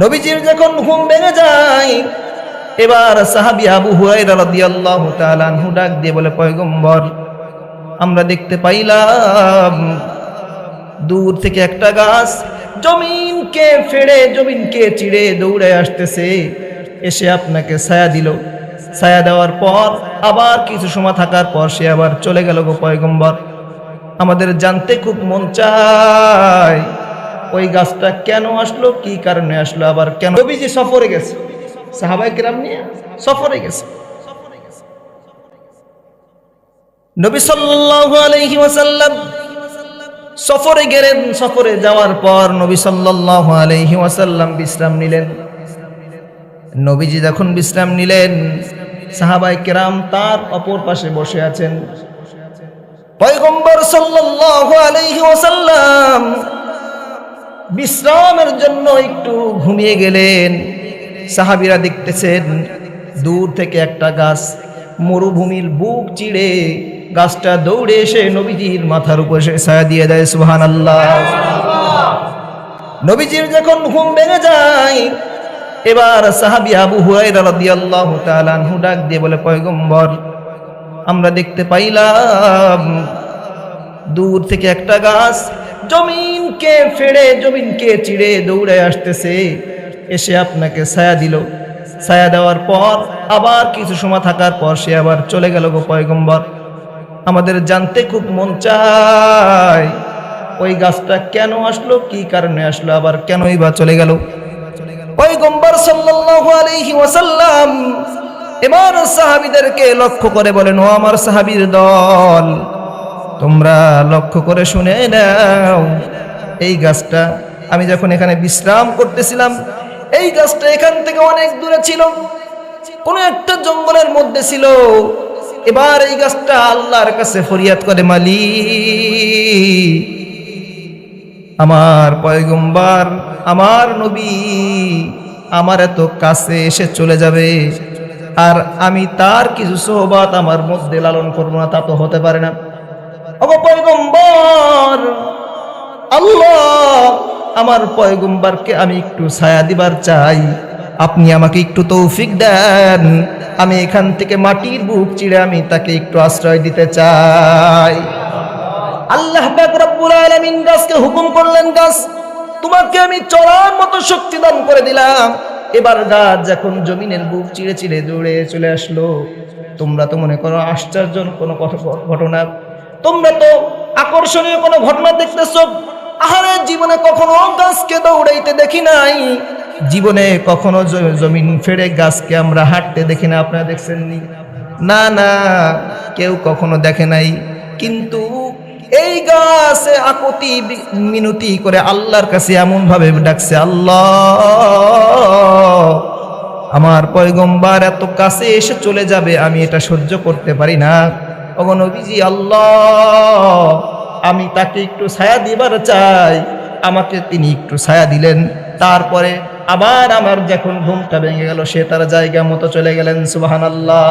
নবীজির যখন ঘুম ভেঙে যায়, এবার সাহাবী আবু হুরায়রা রাদিয়াল্লাহু তাআলা আনহু ডাক দিয়ে বলে, পয়গম্বর, আমরা দেখতে পাইলাম দূর থেকে একটা গাছ জমিনকে ফেড়ে জমিনকে চিড়ে দৌড়ে আসতেছে, এসে আপনাকে ছায়া দিল। ছায়া দেওয়ার পর আবার কিছু সময় থাকার পর সে আবার চলে গেল গো পয়গম্বর। আমাদের জানতে খুব মন চায় ওই গাছটা কেন আসলো, কি কারণে আসলো, আবার কেন। নবীজি সফরে গেছে, সাহাবায়ে কেরাম নিয়ে সফরে গেছে। নবী সাল্লাল্লাহু আলাইহি ওয়াসাল্লাম সফরে গেলেন। সফরে যাওয়ার পর নবী সাল্লাল্লাহু আলাইহি ওয়াসাল্লাম বিশ্রাম নিলেন। নবীজি যখন বিশ্রাম নিলেন, সাহাবায়ে কেরাম তার অপর পাশে বসে আছেন। পয়গম্বর সাল্লাল্লাহু আলাইহি ওয়াসাল্লাম বিশ্রামের জন্য একটু ঘুমিয়ে গেলেন। সাহাবীরা দেখতেছেন দূর থেকে একটা গাছ মরুভূমির বুক চিড়ে গাছটা দৌড়ে এসে নবীজির মাথার উপর এসে ছায়া দিয়ে দেয়। সুবহানাল্লাহ। নবীজির যখন ঘুম ভেঙে যায়, এবার সাহাবী আবু হুরায়রা রাদিয়াল্লাহু তাআলা আনহু ডাক দিয়ে বলে, পয়গম্বর, আমরা দেখতে পাইলাম দূর থেকে একটা গাছ জমিনকে ফেড়ে জমিনকে চিড়ে দৌড়ে আসতেছে, এসে আপনাকে ছায়া দিল। ছায়া দেওয়ার পর আবার কিছু সময় থাকার পর সে আবার চলে গেল গো পয়গম্বর। আমাদের জানতে খুব মন চায় ওই গাছটা কেন আসলো, কি কারণে আসলো, আবার কেনই বা চলে গেল। পয়গম্বর সাল্লাল্লাহু আলাইহি ওয়াসাল্লাম এবার সাহাবীদেরকে লক্ষ্য করে বলেন, ও আমার সাহাবীর দল, তোমরা লক্ষ্য করে শুনে নাও, এই গাছটা আমি যখন এখানে বিশ্রাম করতেছিলাম, এই গাছটা এখান থেকে অনেক দূরে ছিল, কোন একটা জঙ্গলের মধ্যে ছিল। এবার এই গাছটা আল্লাহর কাছে ফরিয়াদ করে, মালিক, আমার পয়গম্বর, আমার নবী আমার এত কাছে এসে চলে যাবে, আর আমি তার কিছু সোহবত আমার মধ্যে লালন করবো না, তা তো হতে পারে না। ওগো পয়গম্বর, আল্লাহ আমার পয়গম্বরকে আমি একটু ছায়া দিবার চাই, আপনি আমাকে একটু তৌফিক দেন, আমি এখান থেকে মাটির বুক চিড়ে আমি তাকে একটু আশ্রয় দিতে চাই। আল্লাহ পাক রব্বুল আলামিন গাছকে হুকুম করলেন, গাছ তোমাকে আমি চলার মতো শক্তি দান করে দিলাম। এবার গাছ যখন জমিনের বুক চিড়ে চিড়ে দৌড়ে চলে আসলো, তোমরা তো মনে করো আশ্চর্য কোনো ঘটনা, তোমরা তো আকর্ষণীয় কোনো ঘটনা দেখতেছো। আহারে, জীবনে কখনো গাছকে দৌড়াইতে দেখি নাই, জীবনে কখনো জমিন ফেড়ে গাছকে আমরা হাঁটতে দেখি না। আপনারা দেখছেননি? না না, কেউ কখনো দেখে নাই। কিন্তু এই গাছে আকুতি মিনতি করে আল্লাহর কাছে এমন ভাবে ডাকছে, আল্লাহ আমার পয়গম্বর এত কাছে এসে চলে যাবে, আমি এটা সহ্য করতে পারি না। ওগো নবীজি, আল্লাহ আমি তাকে একটু ছায়া দিবার চাই। আমাকে তিনি একটু ছায়া দিলেন। তারপরে আবার আমার যখন ঘুমটা ভেঙে গেল, সে তার জায়গা মতো চলে গেলেন। সুবহানাল্লাহ।